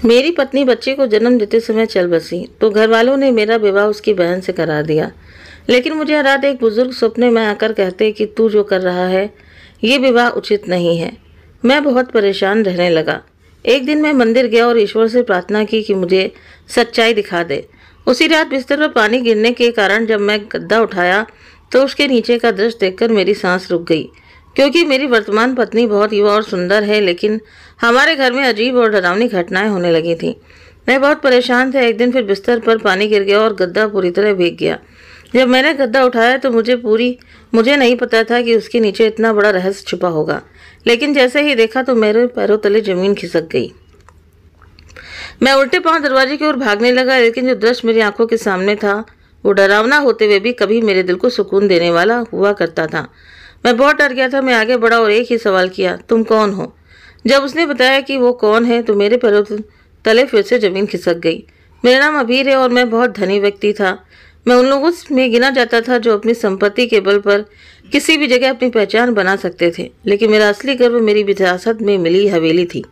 मेरी पत्नी बच्चे को जन्म देते समय चल बसी तो घर वालों ने मेरा विवाह उसकी बहन से करा दिया। लेकिन मुझे रात एक बुजुर्ग सपने में आकर कहते कि तू जो कर रहा है ये विवाह उचित नहीं है। मैं बहुत परेशान रहने लगा। एक दिन मैं मंदिर गया और ईश्वर से प्रार्थना की कि मुझे सच्चाई दिखा दे। उसी रात बिस्तर पर पानी गिरने के कारण जब मैं गद्दा उठाया तो उसके नीचे का दृश्य देखकर मेरी सांस रुक गई, क्योंकि मेरी वर्तमान पत्नी बहुत युवा और सुंदर है, लेकिन हमारे घर में अजीब और डरावनी घटनाएं होने लगी थी। मैं बहुत परेशान था। एक दिन फिर बिस्तर पर पानी गिर गया और गद्दा पूरी तरह भीग गया। जब मैंने गद्दा उठाया तो मुझे नहीं पता था कि उसके नीचे इतना बड़ा रहस्य छुपा होगा, लेकिन जैसे ही देखा तो मेरे पैरों तले जमीन खिसक गई। मैं उल्टे पांव दरवाजे की ओर भागने लगा, लेकिन जो दृश्य मेरी आंखों के सामने था वो डरावना होते हुए भी कभी मेरे दिल को सुकून देने वाला हुआ करता था। मैं बहुत डर गया था। मैं आगे बढ़ा और एक ही सवाल किया, तुम कौन हो? जब उसने बताया कि वो कौन है तो मेरे पैरों तले फिर से जमीन खिसक गई। मेरा नाम अबीर है और मैं बहुत धनी व्यक्ति था। मैं उन लोगों में गिना जाता था जो अपनी संपत्ति के बल पर किसी भी जगह अपनी पहचान बना सकते थे, लेकिन मेरा असली गर्व मेरी विरासत में मिली हवेली थी।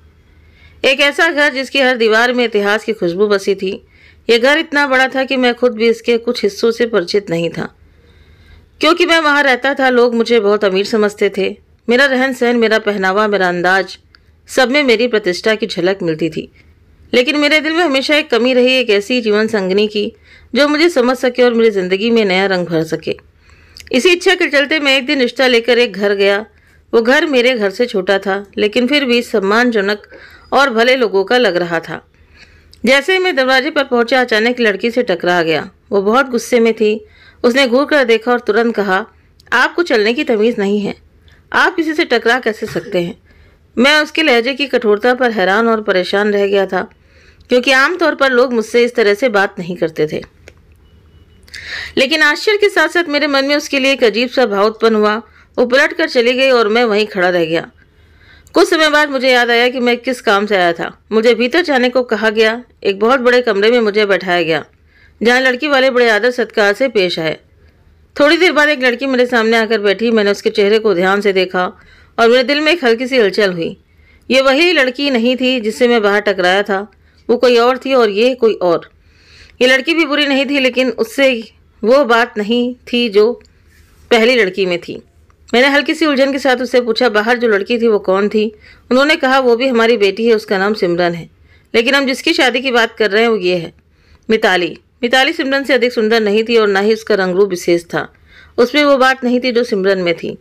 एक ऐसा घर जिसकी हर दीवार में इतिहास की खुशबू बसी थी। यह घर इतना बड़ा था कि मैं खुद भी इसके कुछ हिस्सों से परिचित नहीं था। क्योंकि मैं वहां रहता था, लोग मुझे बहुत अमीर समझते थे। मेरा रहन सहन, मेरा पहनावा, मेरा अंदाज, सब में मेरी प्रतिष्ठा की झलक मिलती थी। लेकिन मेरे दिल में हमेशा एक कमी रही, एक ऐसी जीवन संगनी की जो मुझे समझ सके और मेरी जिंदगी में नया रंग भर सके। इसी इच्छा के चलते मैं एक दिन रिश्ता लेकर एक घर गया। वो घर मेरे घर से छोटा था, लेकिन फिर भी सम्मानजनक और भले लोगों का लग रहा था। जैसे ही मैं दरवाजे पर पहुंचा, अचानक लड़की से टकरा गया। वो बहुत गुस्से में थी। उसने घूर कर देखा और तुरंत कहा, आपको चलने की तमीज़ नहीं है, आप किसी से टकरा कैसे सकते हैं? मैं उसके लहजे की कठोरता पर हैरान और परेशान रह गया था, क्योंकि आमतौर पर लोग मुझसे इस तरह से बात नहीं करते थे। लेकिन आश्चर्य के साथ साथ मेरे मन में उसके लिए एक अजीब सा भाव उत्पन्न हुआ। वो पलट कर चली गई और मैं वहीं खड़ा रह गया। कुछ समय बाद मुझे याद आया कि मैं किस काम से आया था। मुझे भीतर जाने को कहा गया। एक बहुत बड़े कमरे में मुझे बैठाया गया, जहाँ लड़की वाले बड़े आदर सत्कार से पेश आए। थोड़ी देर बाद एक लड़की मेरे सामने आकर बैठी। मैंने उसके चेहरे को ध्यान से देखा और मेरे दिल में एक हल्की सी हलचल हुई। ये वही लड़की नहीं थी जिससे मैं बाहर टकराया था, वो कोई और थी और ये कोई और। ये लड़की भी बुरी नहीं थी, लेकिन उससे वो बात नहीं थी जो पहली लड़की में थी। मैंने हल्की सी उलझन के साथ उससे पूछा, बाहर जो लड़की थी वो कौन थी? उन्होंने कहा, वो भी हमारी बेटी है, उसका नाम सिमरन है, लेकिन हम जिसकी शादी की बात कर रहे हैं वो ये है, मिताली। मिताली सिमरन से अधिक सुंदर नहीं थी और ना ही उसका रंग रूप विशेष था। उसमें वो बात नहीं थी जो सिमरन में थी।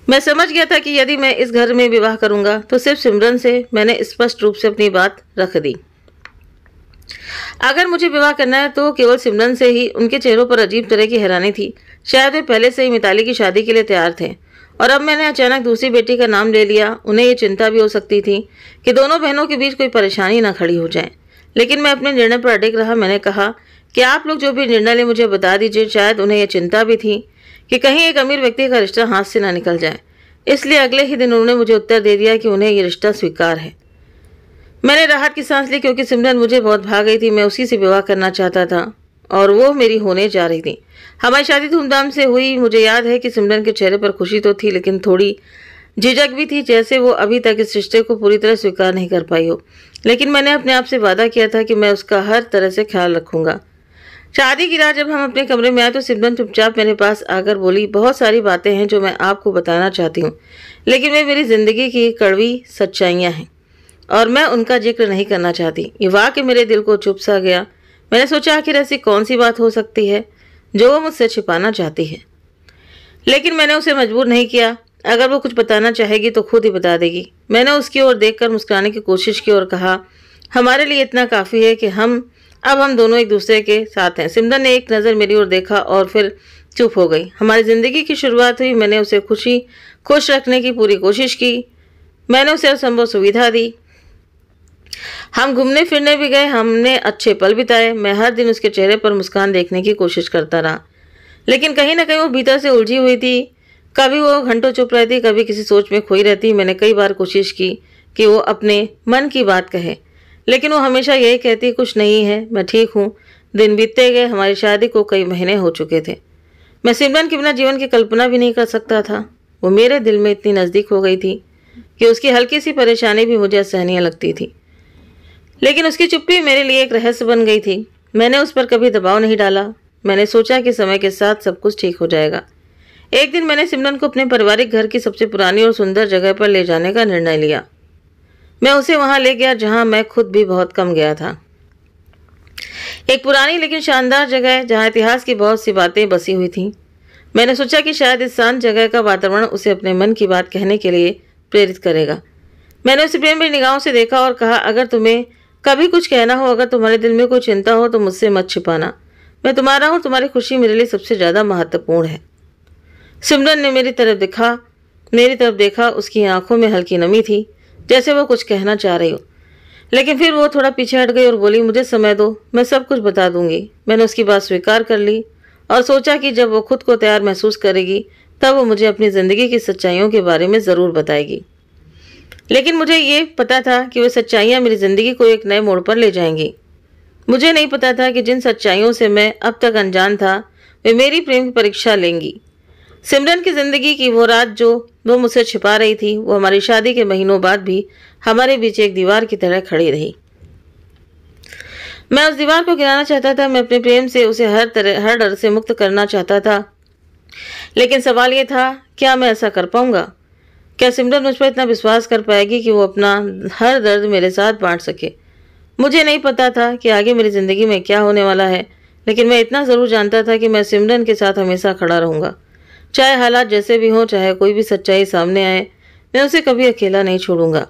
मैं समझ गया था कि यदि मैं इस घर में विवाह करूंगा तो सिर्फ सिमरन से। मैंने स्पष्ट रूप से अपनी बात रख दी। अगर मुझे विवाह करना है तो केवल सिमरन से ही। उनके चेहरों पर अजीब तरह की हैरानी थी। शायद वे पहले से ही मिताली की शादी के लिए तैयार थे, और अब मैंने अचानक दूसरी बेटी का नाम ले लिया। उन्हें ये चिंता भी हो सकती थी कि दोनों बहनों के बीच कोई परेशानी ना खड़ी हो जाए। लेकिन मैं अपने निर्णय पर अडिग रहा। मैंने कहा कि आप लोग जो भी निर्णय लें मुझे बता दीजिए। शायद उन्हें यह चिंता भी थी कि कहीं एक अमीर व्यक्ति का रिश्ता हाथ से ना निकल जाए। इसलिए अगले ही दिन उन्होंने मुझे उत्तर दे दिया कि उन्हें यह रिश्ता स्वीकार है। मैंने राहत की सांस ली, क्योंकि सिमरन मुझे बहुत भा गई थी। मैं उसी से विवाह करना चाहता था और वो मेरी होने जा रही थी। हमारी शादी धूमधाम से हुई। मुझे याद है कि सिमरन के चेहरे पर खुशी तो थी, लेकिन थोड़ी झिझक भी थी, जैसे वो अभी तक इस रिश्ते को पूरी तरह स्वीकार नहीं कर पाई हो। लेकिन मैंने अपने आप से वादा किया था कि मैं उसका हर तरह से ख्याल रखूंगा। शादी की रात जब हम अपने कमरे में आए तो सिमरन चुपचाप मेरे पास आकर बोली, बहुत सारी बातें हैं जो मैं आपको बताना चाहती हूँ, लेकिन वे मेरी जिंदगी की कड़वी सच्चाइयाँ हैं और मैं उनका जिक्र नहीं करना चाहती। ये वाक़ मेरे दिल को चुभ सा गया। मैंने सोचा, आखिर ऐसी कौन सी बात हो सकती है जो वो मुझसे छिपाना चाहती है। लेकिन मैंने उसे मजबूर नहीं किया। अगर वो कुछ बताना चाहेगी तो खुद ही बता देगी। मैंने उसकी ओर देखकर मुस्कुराने की कोशिश की और कहा, हमारे लिए इतना काफ़ी है कि हम दोनों एक दूसरे के साथ हैं। सिमरन ने एक नज़र मेरी ओर देखा और फिर चुप हो गई। हमारी ज़िंदगी की शुरुआत हुई। मैंने उसे खुश रखने की पूरी कोशिश की। मैंने उसे असंभव सुविधा दी। हम घूमने फिरने भी गए। हमने अच्छे पल बिताए। मैं हर दिन उसके चेहरे पर मुस्कान देखने की कोशिश करता रहा, लेकिन कहीं ना कहीं वो भीतर से उलझी हुई थी। कभी वो घंटों चुप रहती, कभी किसी सोच में खोई रहती। मैंने कई बार कोशिश की कि वो अपने मन की बात कहे, लेकिन वो हमेशा यही कहती, कुछ नहीं है, मैं ठीक हूँ। दिन बीतते गए। हमारी शादी को कई महीने हो चुके थे। मैं सिमरन के बिना जीवन की कल्पना भी नहीं कर सकता था। वो मेरे दिल में इतनी नज़दीक हो गई थी कि उसकी हल्की सी परेशानी भी मुझे असहनीय लगती थी। लेकिन उसकी चुप्पी मेरे लिए एक रहस्य बन गई थी। मैंने उस पर कभी दबाव नहीं डाला। मैंने सोचा कि समय के साथ सब कुछ ठीक हो जाएगा। एक दिन मैंने सिमरन को अपने पारिवारिक घर की सबसे पुरानी और सुंदर जगह पर ले जाने का निर्णय लिया। मैं उसे वहां ले गया जहां मैं खुद भी बहुत कम गया था। एक पुरानी लेकिन शानदार जगह जहां इतिहास की बहुत सी बातें बसी हुई थीं। मैंने सोचा कि शायद इस शांत जगह का वातावरण उसे अपने मन की बात कहने के लिए प्रेरित करेगा। मैंने उसे प्रेम भरी निगाहों से देखा और कहा, अगर तुम्हें कभी कुछ कहना हो, अगर तुम्हारे दिल में कोई चिंता हो तो मुझसे मत छिपाना। मैं तुम्हारा हूँ, तुम्हारी खुशी मेरे लिए सबसे ज़्यादा महत्वपूर्ण है। सिमरन ने मेरी तरफ देखा। उसकी आंखों में हल्की नमी थी, जैसे वो कुछ कहना चाह रही हो। लेकिन फिर वो थोड़ा पीछे हट गई और बोली, मुझे समय दो, मैं सब कुछ बता दूंगी। मैंने उसकी बात स्वीकार कर ली और सोचा कि जब वो खुद को तैयार महसूस करेगी तब वो मुझे अपनी ज़िंदगी की सच्चाइयों के बारे में ज़रूर बताएगी। लेकिन मुझे ये पता था कि वो सच्चाइयाँ मेरी ज़िंदगी को एक नए मोड़ पर ले जाएंगी। मुझे नहीं पता था कि जिन सच्चाइयों से मैं अब तक अनजान था वे मेरी प्रेम की परीक्षा लेंगी। सिमरन की ज़िंदगी की वो रात जो वो मुझसे छिपा रही थी, वो हमारी शादी के महीनों बाद भी हमारे बीच एक दीवार की तरह खड़ी रही। मैं उस दीवार को गिराना चाहता था। मैं अपने प्रेम से उसे हर डर से मुक्त करना चाहता था। लेकिन सवाल ये था, क्या मैं ऐसा कर पाऊंगा? क्या सिमरन मुझ पर इतना विश्वास कर पाएगी कि वो अपना हर दर्द मेरे साथ बांट सके? मुझे नहीं पता था कि आगे मेरी ज़िंदगी में क्या होने वाला है, लेकिन मैं इतना ज़रूर जानता था कि मैं सिमरन के साथ हमेशा खड़ा रहूँगा। चाहे हालात जैसे भी हों, चाहे कोई भी सच्चाई सामने आए, मैं उसे कभी अकेला नहीं छोड़ूंगा।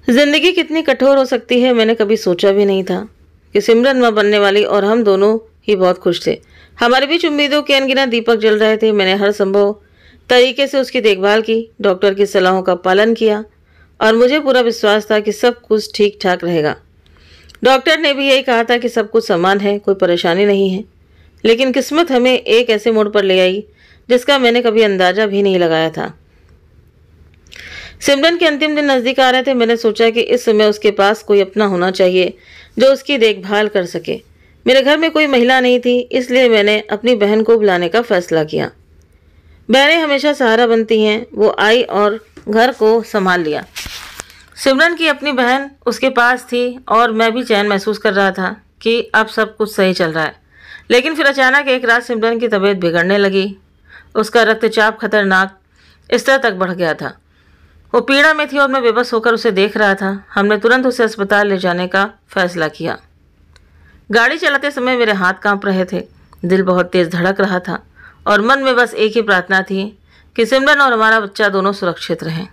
ज़िंदगी कितनी कठोर हो सकती है, मैंने कभी सोचा भी नहीं था कि सिमरन माँ बनने वाली और हम दोनों ही बहुत खुश थे। हमारे बीच उम्मीदों के अनगिनत दीपक जल रहे थे। मैंने हर संभव तरीके से उसकी देखभाल की, डॉक्टर की सलाहों का पालन किया और मुझे पूरा विश्वास था कि सब कुछ ठीक ठाक रहेगा। डॉक्टर ने भी यही कहा था कि सब कुछ समान है, कोई परेशानी नहीं है। लेकिन किस्मत हमें एक ऐसे मोड़ पर ले आई जिसका मैंने कभी अंदाजा भी नहीं लगाया था। सिमरन के अंतिम दिन नज़दीक आ रहे थे। मैंने सोचा कि इस समय उसके पास कोई अपना होना चाहिए जो उसकी देखभाल कर सके। मेरे घर में कोई महिला नहीं थी, इसलिए मैंने अपनी बहन को बुलाने का फैसला किया। बहनें हमेशा सहारा बनती हैं। वो आई और घर को संभाल लिया। सिमरन की अपनी बहन उसके पास थी और मैं भी चैन महसूस कर रहा था कि अब सब कुछ सही चल रहा है। लेकिन फिर अचानक एक रात सिमरन की तबीयत बिगड़ने लगी। उसका रक्तचाप खतरनाक स्तर तक बढ़ गया था। वो पीड़ा में थी और मैं बेबस होकर उसे देख रहा था। हमने तुरंत उसे अस्पताल ले जाने का फैसला किया। गाड़ी चलाते समय मेरे हाथ कांप रहे थे, दिल बहुत तेज धड़क रहा था और मन में बस एक ही प्रार्थना थी कि सिमरन और हमारा बच्चा दोनों सुरक्षित रहें।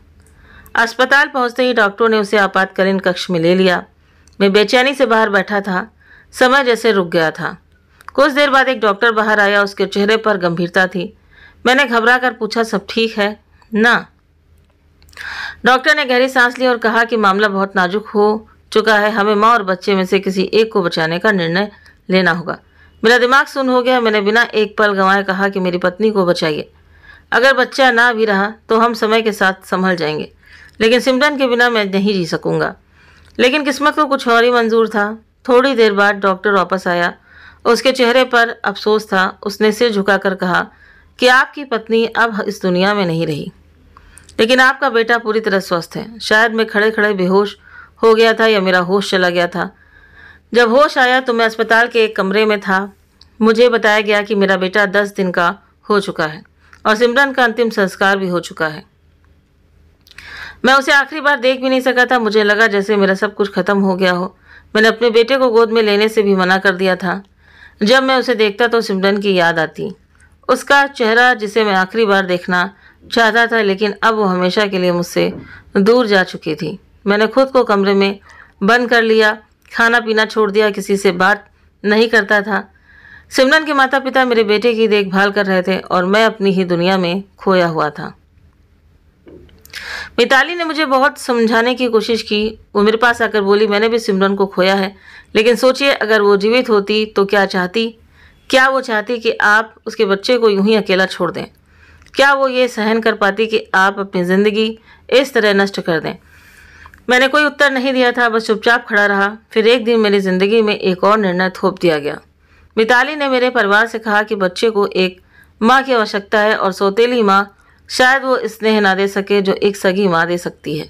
अस्पताल पहुंचते ही डॉक्टरों ने उसे आपातकालीन कक्ष में ले लिया। मैं बेचैनी से बाहर बैठा था, समय जैसे रुक गया था। कुछ देर बाद एक डॉक्टर बाहर आया। उसके चेहरे पर गंभीरता थी। मैंने घबरा कर पूछा, सब ठीक है ना? डॉक्टर ने गहरी सांस ली और कहा कि मामला बहुत नाजुक हो चुका है। हमें माँ और बच्चे में से किसी एक को बचाने का निर्णय लेना होगा। मेरा दिमाग सुन्न हो गया। मैंने बिना एक पल गंवाए कहा कि मेरी पत्नी को बचाइए। अगर बच्चा ना भी रहा तो हम समय के साथ संभल जाएंगे, लेकिन सिमरन के बिना मैं नहीं जी सकूंगा। लेकिन किस्मत को कुछ और ही मंजूर था। थोड़ी देर बाद डॉक्टर वापस आया। उसके चेहरे पर अफसोस था। उसने सिर झुकाकर कहा कि आपकी पत्नी अब इस दुनिया में नहीं रही, लेकिन आपका बेटा पूरी तरह स्वस्थ है। शायद मैं खड़े खड़े बेहोश हो गया था या मेरा होश चला गया था। जब होश आया तो मैं अस्पताल के एक कमरे में था। मुझे बताया गया कि मेरा बेटा 10 दिन का हो चुका है और सिमरन का अंतिम संस्कार भी हो चुका है। मैं उसे आखिरी बार देख भी नहीं सका था। मुझे लगा जैसे मेरा सब कुछ खत्म हो गया हो। मैंने अपने बेटे को गोद में लेने से भी मना कर दिया था। जब मैं उसे देखता तो सिमरन की याद आती, उसका चेहरा जिसे मैं आखिरी बार देखना चाहता था, लेकिन अब वो हमेशा के लिए मुझसे दूर जा चुकी थी। मैंने खुद को कमरे में बंद कर लिया, खाना पीना छोड़ दिया, किसी से बात नहीं करता था। सिमरन के माता पिता मेरे बेटे की देखभाल कर रहे थे और मैं अपनी ही दुनिया में खोया हुआ था। मिताली ने मुझे बहुत समझाने की कोशिश की। वो मेरे पास आकर बोली, मैंने भी सिमरन को खोया है, लेकिन सोचिए अगर वो जीवित होती तो क्या चाहती? क्या वो चाहती कि आप उसके बच्चे को यूं ही अकेला छोड़ दें? क्या वो ये सहन कर पाती कि आप अपनी ज़िंदगी इस तरह नष्ट कर दें? मैंने कोई उत्तर नहीं दिया था, बस चुपचाप खड़ा रहा। फिर एक दिन मेरी ज़िंदगी में एक और निर्णय थोप दिया गया। मिताली ने मेरे परिवार से कहा कि बच्चे को एक माँ की आवश्यकता है और सौतेली माँ शायद वो स्नेह ना दे सके जो एक सगी माँ दे सकती है।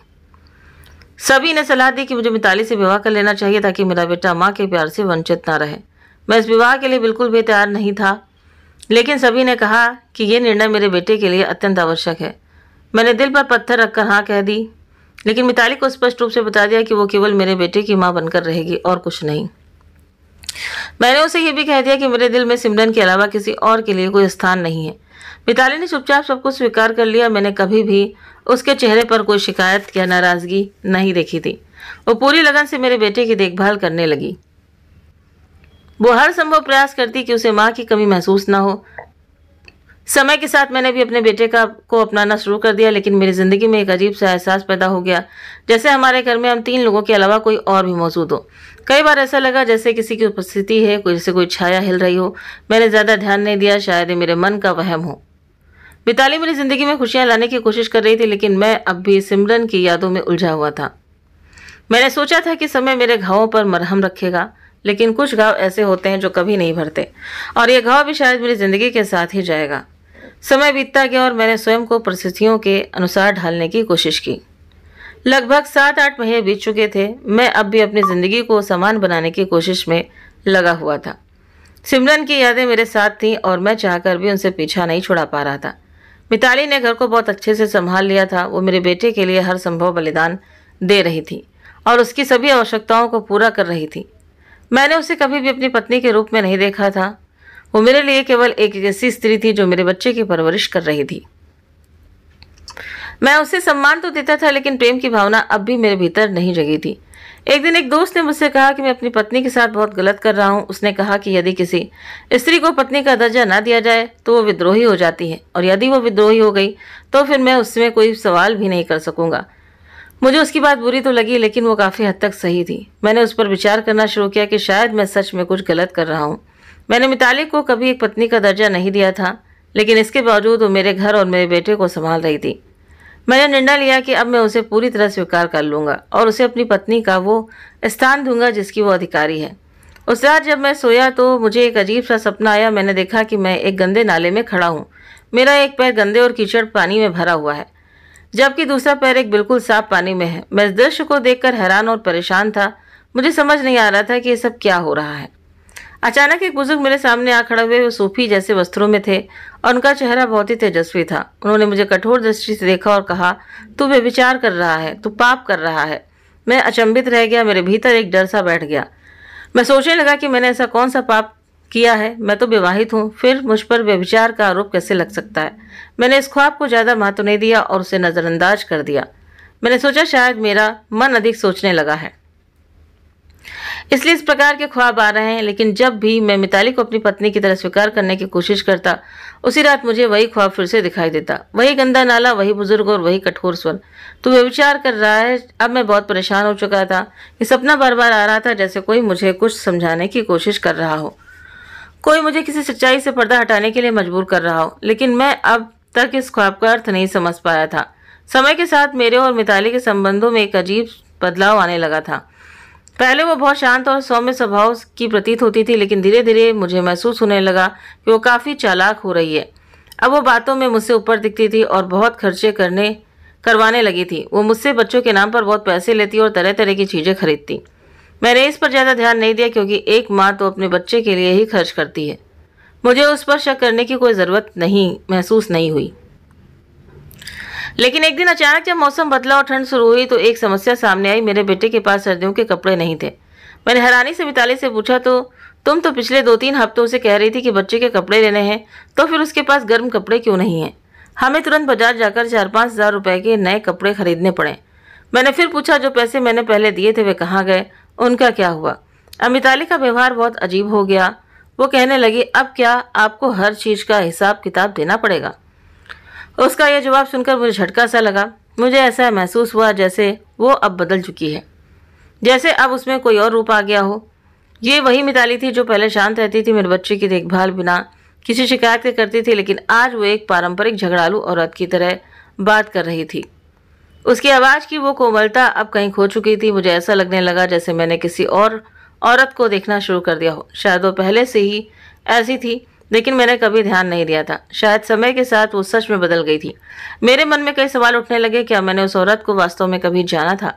सभी ने सलाह दी कि मुझे मिताली से विवाह कर लेना चाहिए ताकि मेरा बेटा माँ के प्यार से वंचित ना रहे। मैं इस विवाह के लिए बिल्कुल भी तैयार नहीं था, लेकिन सभी ने कहा कि यह निर्णय मेरे बेटे के लिए अत्यंत आवश्यक है। मैंने दिल पर पत्थर रखकर हाँ कह दी, लेकिन मिताली को स्पष्ट रूप से बता दिया कि वो केवल मेरे बेटे की माँ बनकर रहेगी और कुछ नहीं। मैंने उसे ये भी कह दिया कि मेरे दिल में सिमरन के अलावा किसी और के लिए कोई स्थान नहीं है। मिताली ने चुपचाप सब कुछ स्वीकार कर लिया। मैंने कभी भी उसके चेहरे पर कोई शिकायत या नाराजगी नहीं देखी थी। वो पूरी लगन से मेरे बेटे की देखभाल करने लगी। वो हर संभव प्रयास करती कि उसे माँ की कमी महसूस ना हो। समय के साथ मैंने भी अपने बेटे को अपनाना शुरू कर दिया, लेकिन मेरी जिंदगी में एक अजीब सा एहसास पैदा हो गया, जैसे हमारे घर में हम 3 लोगों के अलावा कोई और भी मौजूद हो। कई बार ऐसा लगा जैसे किसी की उपस्थिति है, जैसे कोई छाया हिल रही हो। मैंने ज्यादा ध्यान नहीं दिया, शायद ये मेरे मन का वहम हो। मिताली मेरी जिंदगी में खुशियां लाने की कोशिश कर रही थी, लेकिन मैं अब भी सिमरन की यादों में उलझा हुआ था। मैंने सोचा था कि समय मेरे घावों पर मरहम रखेगा, लेकिन कुछ घाव ऐसे होते हैं जो कभी नहीं भरते, और यह घाव भी शायद मेरी जिंदगी के साथ ही जाएगा। समय बीतता गया और मैंने स्वयं को परिस्थितियों के अनुसार ढालने की कोशिश की। लगभग 7-8 महीने बीत चुके थे। मैं अब भी अपनी जिंदगी को समान बनाने की कोशिश में लगा हुआ था। सिमरन की यादें मेरे साथ थीं और मैं चाहकर भी उनसे पीछा नहीं छुड़ा पा रहा था। मिताली ने घर को बहुत अच्छे से संभाल लिया था। वो मेरे बेटे के लिए हर संभव बलिदान दे रही थी और उसकी सभी आवश्यकताओं को पूरा कर रही थी। मैंने उसे कभी भी अपनी पत्नी के रूप में नहीं देखा था। वो मेरे लिए केवल एक ऐसी स्त्री थी जो मेरे बच्चे की परवरिश कर रही थी। मैं उसे सम्मान तो देता था, लेकिन प्रेम की भावना अब भी मेरे भीतर नहीं जगी थी। एक दिन एक दोस्त ने मुझसे कहा कि मैं अपनी पत्नी के साथ बहुत गलत कर रहा हूँ। उसने कहा कि यदि किसी स्त्री को पत्नी का दर्जा ना दिया जाए तो वो विद्रोही हो जाती है, और यदि वो विद्रोही हो गई तो फिर मैं उसमें कोई सवाल भी नहीं कर सकूंगा। मुझे उसकी बात बुरी तो लगी, लेकिन वो काफ़ी हद तक सही थी। मैंने उस पर विचार करना शुरू किया कि शायद मैं सच में कुछ गलत कर रहा हूँ। मैंने मिताली को कभी एक पत्नी का दर्जा नहीं दिया था, लेकिन इसके बावजूद वो मेरे घर और मेरे बेटे को संभाल रही थी। मैंने निर्णय लिया कि अब मैं उसे पूरी तरह स्वीकार कर लूँगा और उसे अपनी पत्नी का वो स्थान दूंगा जिसकी वो अधिकारी है। उस रात जब मैं सोया तो मुझे एक अजीब सा सपना आया। मैंने देखा कि मैं एक गंदे नाले में खड़ा हूँ। मेरा एक पैर गंदे और कीचड़ पानी में भरा हुआ है, जबकि दूसरा पैर एक बिल्कुल साफ पानी में है। मैं इस दृश्य को देखकर हैरान और परेशान था। मुझे समझ नहीं आ रहा था कि ये सब क्या हो रहा है। अचानक एक बुजुर्ग मेरे सामने आ खड़े हुए। वो सूफी जैसे वस्त्रों में थे और उनका चेहरा बहुत ही तेजस्वी था। उन्होंने मुझे कठोर दृष्टि से देखा और कहा, तू व्यभिचार कर रहा है, तू पाप कर रहा है। मैं अचंभित रह गया। मेरे भीतर एक डर सा बैठ गया। मैं सोचने लगा कि मैंने ऐसा कौन सा पाप किया है। मैं तो विवाहित हूँ, फिर मुझ पर व्यभिचार का आरोप कैसे लग सकता है। मैंने इस ख्वाब को ज़्यादा महत्व नहीं दिया और उसे नज़रअंदाज कर दिया। मैंने सोचा शायद मेरा मन अधिक सोचने लगा है, इसलिए इस प्रकार के ख्वाब आ रहे हैं। लेकिन जब भी मैं मिताली को अपनी पत्नी की तरह स्वीकार करने की कोशिश करता, उसी रात मुझे वही ख्वाब फिर से दिखाई देता। वही गंदा नाला, वही बुजुर्ग और वही कठोर स्वर। तो व्यभिचार कर रहा है। अब मैं बहुत परेशान हो चुका था। ये सपना बार बार आ रहा था, जैसे कोई मुझे कुछ समझाने की कोशिश कर रहा हो, कोई मुझे किसी सच्चाई से पर्दा हटाने के लिए मजबूर कर रहा हो। लेकिन मैं अब तक इस ख्वाब का अर्थ नहीं समझ पाया था। समय के साथ मेरे और मिताली के संबंधों में एक अजीब बदलाव आने लगा था। पहले वो बहुत शांत और सौम्य स्वभाव की प्रतीत होती थी, लेकिन धीरे धीरे मुझे महसूस होने लगा कि वो काफ़ी चालाक हो रही है। अब वो बातों में मुझसे ऊपर दिखती थी और बहुत खर्चे करवाने लगी थी। वो मुझसे बच्चों के नाम पर बहुत पैसे लेती और तरह तरह की चीज़ें खरीदती। मैंने इस पर ज़्यादा ध्यान नहीं दिया, क्योंकि एक माँ तो अपने बच्चे के लिए ही खर्च करती है। मुझे उस पर शक करने की कोई ज़रूरत महसूस नहीं हुई। लेकिन एक दिन अचानक जब मौसम बदला और ठंड शुरू हुई तो एक समस्या सामने आई। मेरे बेटे के पास सर्दियों के कपड़े नहीं थे। मैंने हैरानी से मिताली से पूछा, तो तुम तो पिछले 2-3 हफ्तों से कह रही थी कि बच्चे के कपड़े लेने हैं, तो फिर उसके पास गर्म कपड़े क्यों नहीं हैं? हमें तुरंत बाजार जाकर 4-5 हज़ार रुपए के नए कपड़े खरीदने पड़े। मैंने फिर पूछा, जो पैसे मैंने पहले दिए थे वे कहाँ गए, उनका क्या हुआ? अब मिताली का व्यवहार बहुत अजीब हो गया। वो कहने लगी, अब क्या आपको हर चीज़ का हिसाब किताब देना पड़ेगा? उसका यह जवाब सुनकर मुझे झटका सा लगा। मुझे ऐसा महसूस हुआ जैसे वो अब बदल चुकी है, जैसे अब उसमें कोई और रूप आ गया हो। ये वही मिताली थी जो पहले शांत रहती थी, मेरे बच्चे की देखभाल बिना किसी शिकायत के करती थी, लेकिन आज वो एक पारंपरिक झगड़ालू औरत की तरह बात कर रही थी। उसकी आवाज़ की वो कोमलता अब कहीं खो चुकी थी। मुझे ऐसा लगने लगा जैसे मैंने किसी और औरत को देखना शुरू कर दिया हो। शायद वो पहले से ही ऐसी थी, लेकिन मैंने कभी ध्यान नहीं दिया था। शायद समय के साथ वो सच में बदल गई थी। मेरे मन में कई सवाल उठने लगे। क्या मैंने उस औरत को वास्तव में कभी जाना था?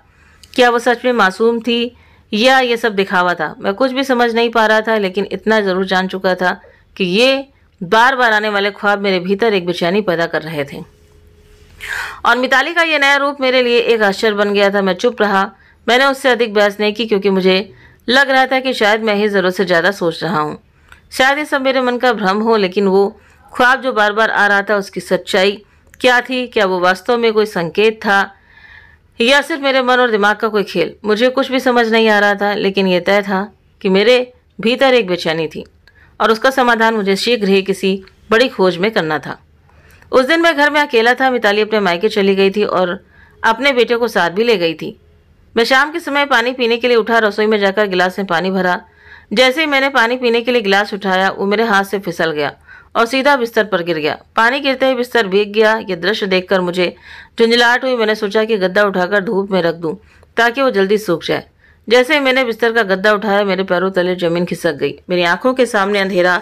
क्या वो सच में मासूम थी या ये सब दिखावा था? मैं कुछ भी समझ नहीं पा रहा था, लेकिन इतना जरूर जान चुका था कि ये बार बार आने वाले ख्वाब मेरे भीतर एक बेचैनी पैदा कर रहे थे। और मिताली का ये नया रूप मेरे लिए एक आश्चर्य बन गया था। मैं चुप रहा। मैंने उससे अधिक बहस नहीं की, क्योंकि मुझे लग रहा था कि शायद मैं ही ज़रूरत से ज़्यादा सोच रहा हूँ। शायद ये सब मेरे मन का भ्रम हो, लेकिन वो ख्वाब जो बार बार आ रहा था, उसकी सच्चाई क्या थी? क्या वो वास्तव में कोई संकेत था या सिर्फ मेरे मन और दिमाग का कोई खेल? मुझे कुछ भी समझ नहीं आ रहा था, लेकिन यह तय था कि मेरे भीतर एक बेचैनी थी और उसका समाधान मुझे शीघ्र ही किसी बड़ी खोज में करना था। उस दिन मैं घर में अकेला था। मिताली अपने मायके चली गई थी और अपने बेटे को साथ भी ले गई थी। मैं शाम के समय पानी पीने के लिए उठा। रसोई में जाकर गिलास में पानी भरा। जैसे ही मैंने पानी पीने के लिए गिलास उठाया, वो मेरे हाथ से फिसल गया और सीधा बिस्तर पर गिर गया। पानी गिरते ही बिस्तर भीग गया। ये दृश्य देखकर मुझे झुंझलाहट हुई। मैंने सोचा कि गद्दा उठाकर धूप में रख दूं ताकि वो जल्दी सूख जाए। जैसे ही मैंने बिस्तर का गद्दा उठाया, मेरे पैरों तले जमीन खिसक गई। मेरी आंखों के सामने अंधेरा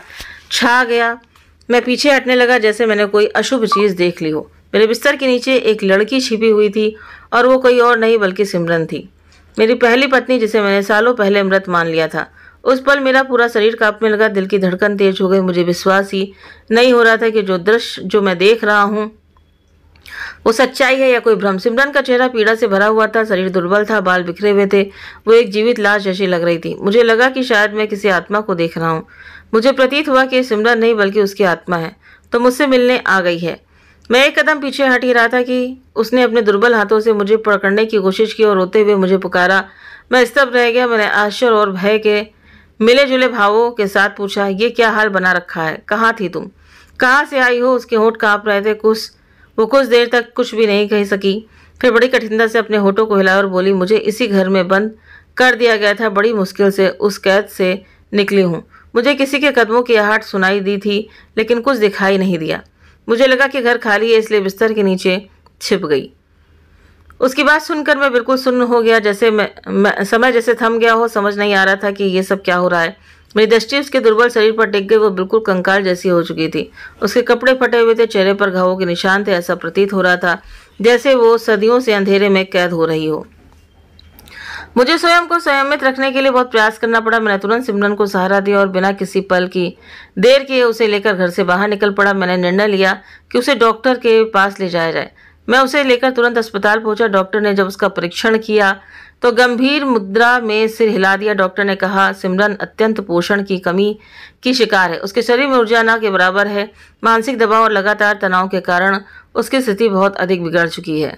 छा गया। मैं पीछे हटने लगा, जैसे मैंने कोई अशुभ चीज देख ली हो। मेरे बिस्तर के नीचे एक लड़की छिपी हुई थी और वो कोई और नहीं बल्कि सिमरन थी, मेरी पहली पत्नी, जिसे मैंने सालों पहले मृत मान लिया था। उस पल मेरा पूरा शरीर कांपने लगा। दिल की धड़कन तेज हो गई। मुझे विश्वास ही नहीं हो रहा था कि जो दृश्य जो मैं देख रहा हूँ वो सच्चाई है या कोई भ्रम। सिमरन का चेहरा पीड़ा से भरा हुआ था, शरीर दुर्बल था, बाल बिखरे हुए थे। वो एक जीवित लाश जैसी लग रही थी। मुझे लगा कि शायद मैं किसी आत्मा को देख रहा हूँ। मुझे प्रतीत हुआ कि सिमरन नहीं बल्कि उसकी आत्मा है, तो मुझसे मिलने आ गई है। मैं एक कदम पीछे हट ही रहा था कि उसने अपने दुर्बल हाथों से मुझे पकड़ने की कोशिश की और रोते हुए मुझे पुकारा। मैं स्तब्ध रह गया। मैंने आश्चर्य और भय के मिले जुले भावों के साथ पूछा, ये क्या हाल बना रखा है? कहाँ थी तुम? कहाँ से आई हो? उसके होंठ कांप रहे थे। वो कुछ देर तक कुछ भी नहीं कह सकी। फिर बड़ी कठिनता से अपने होठों को हिलाया और बोली, मुझे इसी घर में बंद कर दिया गया था। बड़ी मुश्किल से उस कैद से निकली हूँ। मुझे किसी के कदमों की आहट सुनाई दी थी, लेकिन कुछ दिखाई नहीं दिया। मुझे लगा कि घर खाली है, इसलिए बिस्तर के नीचे छिप गई। उसकी बात सुनकर मैं बिल्कुल सुन्न हो गया, जैसे मैं समय जैसे थम गया हो। समझ नहीं आ रहा था कि ये सब क्या हो रहा है। मेरी दृष्टि उसके दुर्बल शरीर पर टिक गई। वो बिल्कुल कंकाल जैसी हो चुकी थी। उसके कपड़े फटे हुए थे, चेहरे पर घावों के निशान थे। ऐसा प्रतीत हो रहा था जैसे वो सदियों से अंधेरे में कैद हो रही हो। मुझे स्वयं को संयमित रखने के लिए बहुत प्रयास करना पड़ा। मैंने तुरंत सिमरन को सहारा दिया और बिना किसी पल की देर किए उसे लेकर घर से बाहर निकल पड़ा। मैंने निर्णय लिया कि उसे डॉक्टर के पास ले जाया जाए। मैं उसे लेकर तुरंत अस्पताल पहुंचा। डॉक्टर ने जब उसका परीक्षण किया तो गंभीर मुद्रा में सिर हिला दिया। डॉक्टर ने कहा, सिमरन अत्यंत पोषण की कमी की शिकार है। उसके शरीर में ऊर्जा न के बराबर है। मानसिक दबाव और लगातार तनाव के कारण उसकी स्थिति बहुत अधिक बिगड़ चुकी है।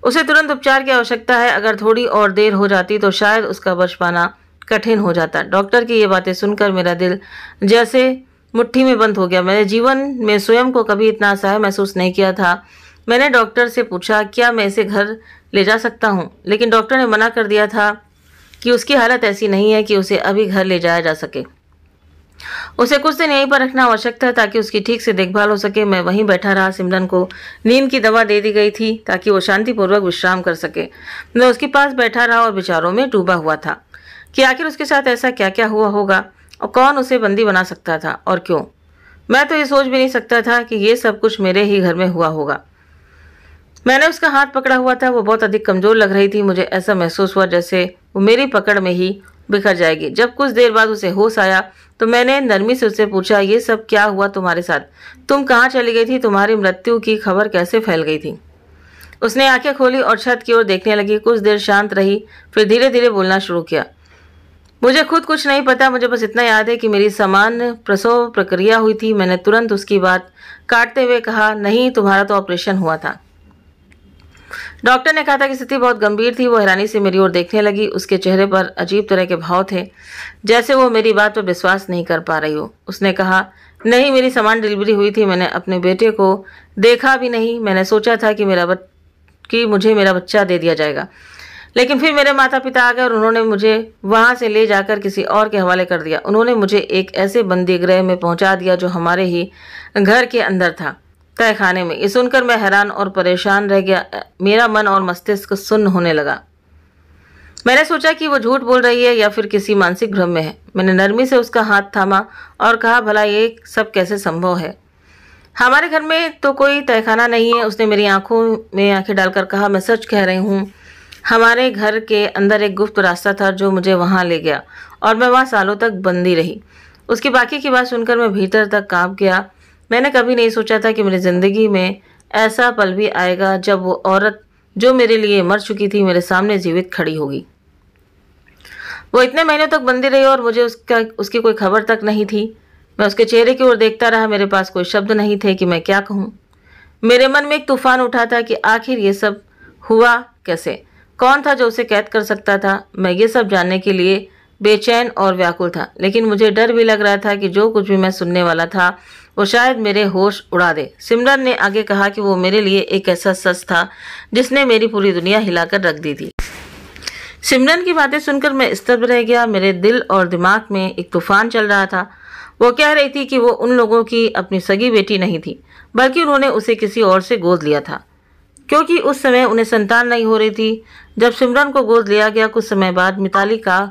उसे तुरंत उपचार की आवश्यकता है। अगर थोड़ी और देर हो जाती तो शायद उसका बच पाना कठिन हो जाता। डॉक्टर की ये बातें सुनकर मेरा दिल जैसे मुट्ठी में बंद हो गया। मैंने जीवन में स्वयं को कभी इतना असहाय महसूस नहीं किया था। मैंने डॉक्टर से पूछा, क्या मैं इसे घर ले जा सकता हूँ? लेकिन डॉक्टर ने मना कर दिया था कि उसकी हालत ऐसी नहीं है कि उसे अभी घर ले जाया जा सके। उसे कुछ दिन यहीं पर रखना आवश्यक था ताकि उसकी ठीक से देखभाल हो सके। मैं वहीं बैठा रहा। सिमरन को नींद की दवा दे दी गई थी ताकि वो शांतिपूर्वक विश्राम कर सके। मैं उसके पास बैठा रहा और विचारों में डूबा हुआ था कि आखिर उसके साथ ऐसा क्या क्या हुआ होगा और कौन उसे बंदी बना सकता था और क्यों। मैं तो ये सोच भी नहीं सकता था कि ये सब कुछ मेरे ही घर में हुआ होगा। मैंने उसका हाथ पकड़ा हुआ था। वो बहुत अधिक कमजोर लग रही थी। मुझे ऐसा महसूस हुआ जैसे वो मेरी पकड़ में ही बिखर जाएगी। जब कुछ देर बाद उसे होश आया तो मैंने नरमी से उससे पूछा, ये सब क्या हुआ तुम्हारे साथ? तुम कहाँ चली गई थी? तुम्हारी मृत्यु की खबर कैसे फैल गई थी? उसने आंखें खोली और छत की ओर देखने लगी। कुछ देर शांत रही, फिर धीरे धीरे बोलना शुरू किया। मुझे खुद कुछ नहीं पता। मुझे बस इतना याद है कि मेरी सामान्य प्रसव प्रक्रिया हुई थी। मैंने तुरंत उसकी बात काटते हुए कहा, नहीं, तुम्हारा तो ऑपरेशन हुआ था। डॉक्टर ने कहा था कि स्थिति बहुत गंभीर थी। वो हैरानी से मेरी ओर देखने लगी। उसके चेहरे पर अजीब तरह के भाव थे, जैसे वो मेरी बात पर विश्वास नहीं कर पा रही हो। उसने कहा, नहीं, मेरी सामान्य डिलीवरी हुई थी। मैंने अपने बेटे को देखा भी नहीं। मैंने सोचा था कि मुझे मेरा बच्चा दे दिया जाएगा, लेकिन फिर मेरे माता पिता आ गए और उन्होंने मुझे वहां से ले जाकर किसी और के हवाले कर दिया। उन्होंने मुझे एक ऐसे बंदी गृह में पहुंचा दिया जो हमारे ही घर के अंदर था, तहखाने में। ये सुनकर मैं हैरान और परेशान रह गया। मेरा मन और मस्तिष्क सुन्न होने लगा। मैंने सोचा कि वो झूठ बोल रही है या फिर किसी मानसिक भ्रम में है। मैंने नरमी से उसका हाथ थामा और कहा, भला ये सब कैसे संभव है? हमारे घर में तो कोई तहखाना नहीं है। उसने मेरी आंखों में आंखें डालकर कहा, मैं सच कह रही हूँ। हमारे घर के अंदर एक गुप्त रास्ता था जो मुझे वहां ले गया और मैं वहां सालों तक बंदी रही। उसकी बाकी की बात सुनकर मैं भीतर तक कांप गया। मैंने कभी नहीं सोचा था कि मेरी ज़िंदगी में ऐसा पल भी आएगा जब वो औरत जो मेरे लिए मर चुकी थी मेरे सामने जीवित खड़ी होगी। वो इतने महीनों तक बंदी रही और मुझे उसकी कोई खबर तक नहीं थी। मैं उसके चेहरे की ओर देखता रहा। मेरे पास कोई शब्द नहीं थे कि मैं क्या कहूँ। मेरे मन में एक तूफान उठा था कि आखिर ये सब हुआ कैसे, कौन था जो उसे कैद कर सकता था। मैं ये सब जानने के लिए बेचैन और व्याकुल था, लेकिन मुझे डर भी लग रहा था कि जो कुछ भी मैं सुनने वाला था वो शायद मेरे होश उड़ा दे। सिमरन ने आगे कहा कि वो मेरे लिए एक ऐसा सच था जिसने मेरी पूरी दुनिया हिलाकर रख दी थी। सिमरन की बातें सुनकर मैं स्तब्ध रह गया। मेरे दिल और दिमाग में एक तूफान चल रहा था। वो कह रही थी कि वो उन लोगों की अपनी सगी बेटी नहीं थी, बल्कि उन्होंने उसे किसी और से गोद लिया था, क्योंकि उस समय उन्हें संतान नहीं हो रही थी। जब सिमरन को गोद लिया गया, कुछ समय बाद मिताली का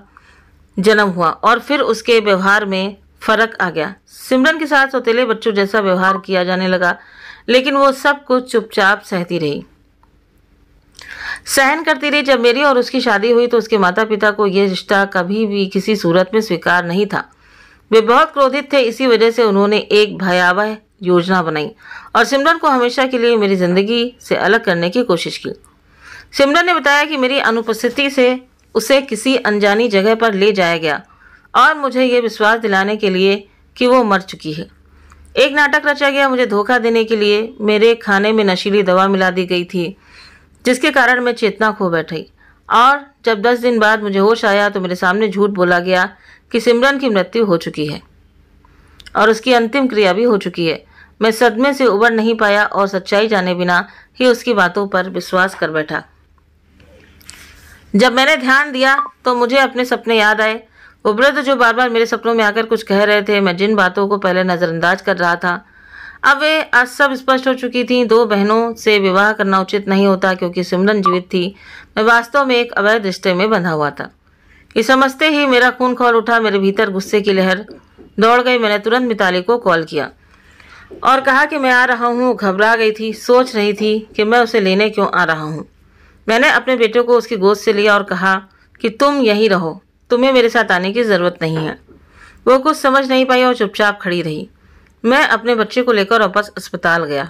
जन्म हुआ और फिर उसके व्यवहार में फर्क आ गया। सिमरन के साथ सौतेले बच्चों जैसा व्यवहार किया जाने लगा, लेकिन वो सब कुछ चुपचाप सहन करती रही। जब मेरी और उसकी शादी हुई तो उसके माता पिता को यह रिश्ता कभी भी किसी सूरत में स्वीकार नहीं था। वे बहुत क्रोधित थे। इसी वजह से उन्होंने एक भयावह योजना बनाई और सिमरन को हमेशा के लिए मेरी जिंदगी से अलग करने की कोशिश की। सिमरन ने बताया कि मेरी अनुपस्थिति से उसे किसी अनजानी जगह पर ले जाया गया और मुझे ये विश्वास दिलाने के लिए कि वो मर चुकी है। एक नाटक रचा गया मुझे धोखा देने के लिए। मेरे खाने में नशीली दवा मिला दी गई थी, जिसके कारण मैं चेतना खो बैठी। और जब 10 दिन बाद मुझे होश आया तो मेरे सामने झूठ बोला गया कि सिमरन की मृत्यु हो चुकी है और उसकी अंतिम क्रिया भी हो चुकी है। मैं सदमे से उबर नहीं पाया और सच्चाई जाने बिना ही उसकी बातों पर विश्वास कर बैठा। जब मैंने ध्यान दिया तो मुझे अपने सपने याद आए। वो वृद्ध जो बार बार मेरे सपनों में आकर कुछ कह रहे थे। मैं जिन बातों को पहले नज़रअंदाज कर रहा था, अब वे आज सब स्पष्ट हो चुकी थी। 2 बहनों से विवाह करना उचित नहीं होता क्योंकि सिमरन जीवित थी। मैं वास्तव में एक अवैध रिश्ते में बंधा हुआ था। ये समझते ही मेरा खून खौल उठा। मेरे भीतर गुस्से की लहर दौड़ गई। मैंने तुरंत मिताली को कॉल किया और कहा कि मैं आ रहा हूँ। घबरा गई थी, सोच रही थी कि मैं उसे लेने क्यों आ रहा हूँ। मैंने अपने बेटे को उसकी गोद से लिया और कहा कि तुम यहीं रहो, तुम्हें मेरे साथ आने की ज़रूरत नहीं है। वो कुछ समझ नहीं पाई और चुपचाप खड़ी रही। मैं अपने बच्चे को लेकर वापस अस्पताल गया,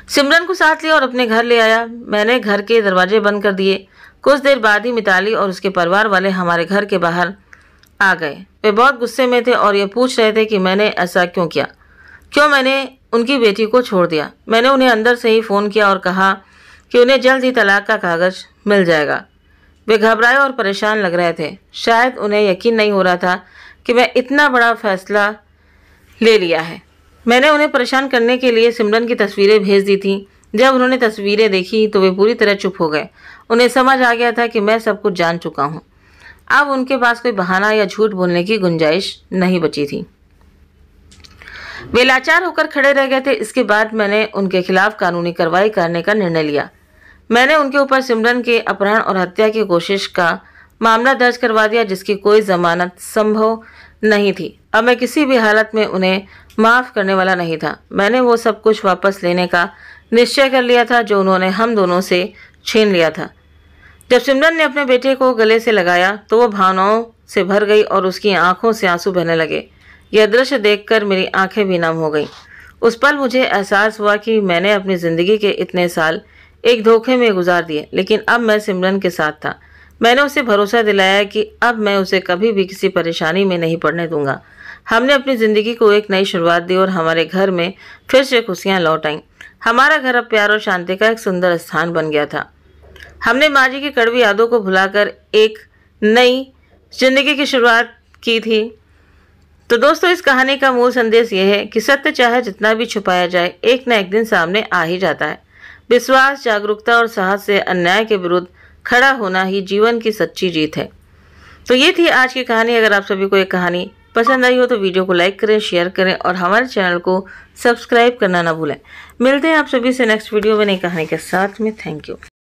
सिमरन को साथ लिया और अपने घर ले आया। मैंने घर के दरवाजे बंद कर दिए। कुछ देर बाद ही मिताली और उसके परिवार वाले हमारे घर के बाहर आ गए। वे बहुत गुस्से में थे और ये पूछ रहे थे कि मैंने ऐसा क्यों किया, क्यों मैंने उनकी बेटी को छोड़ दिया। मैंने उन्हें अंदर से ही फ़ोन किया और कहा कि उन्हें जल्द ही तलाक का कागज़ मिल जाएगा। वे घबराए और परेशान लग रहे थे। शायद उन्हें यकीन नहीं हो रहा था कि मैं इतना बड़ा फैसला ले लिया है। मैंने उन्हें परेशान करने के लिए सिमरन की तस्वीरें भेज दी थी। जब उन्होंने तस्वीरें देखी तो वे पूरी तरह चुप हो गए। उन्हें समझ आ गया था कि मैं सब कुछ जान चुका हूँ। अब उनके पास कोई बहाना या झूठ बोलने की गुंजाइश नहीं बची थी। वे लाचार होकर खड़े रह गए थे। इसके बाद मैंने उनके खिलाफ कानूनी कार्रवाई करने का निर्णय लिया। मैंने उनके ऊपर सिमरन के अपहरण और हत्या की कोशिश का मामला दर्ज करवा दिया, जिसकी कोई जमानत संभव नहीं थी। अब मैं किसी भी हालत में उन्हें माफ़ करने वाला नहीं था। मैंने वो सब कुछ वापस लेने का निश्चय कर लिया था जो उन्होंने हम दोनों से छीन लिया था। जब सिमरन ने अपने बेटे को गले से लगाया तो वो भावनाओं से भर गई और उसकी आंखों से आंसू बहने लगे। यह दृश्य देखकर मेरी आंखें भी नम हो गईं। उस पल मुझे एहसास हुआ कि मैंने अपनी ज़िंदगी के इतने साल एक धोखे में गुजार दिए, लेकिन अब मैं सिमरन के साथ था। मैंने उसे भरोसा दिलाया कि अब मैं उसे कभी भी किसी परेशानी में नहीं पड़ने दूंगा। हमने अपनी ज़िंदगी को एक नई शुरुआत दी और हमारे घर में फिर से खुशियाँ लौट आईं। हमारा घर अब प्यार और शांति का एक सुंदर स्थान बन गया था। हमने माँ जी की कड़वी यादों को भुलाकर एक नई जिंदगी की शुरुआत की थी। तो दोस्तों, इस कहानी का मूल संदेश यह है कि सत्य चाहे जितना भी छुपाया जाए, एक न एक दिन सामने आ ही जाता है। विश्वास, जागरूकता और साहस से अन्याय के विरुद्ध खड़ा होना ही जीवन की सच्ची जीत है। तो ये थी आज की कहानी। अगर आप सभी को ये कहानी पसंद आई हो तो वीडियो को लाइक करें, शेयर करें और हमारे चैनल को सब्सक्राइब करना ना भूलें। मिलते हैं आप सभी से नेक्स्ट वीडियो में नई कहानी के साथ में। Thank you.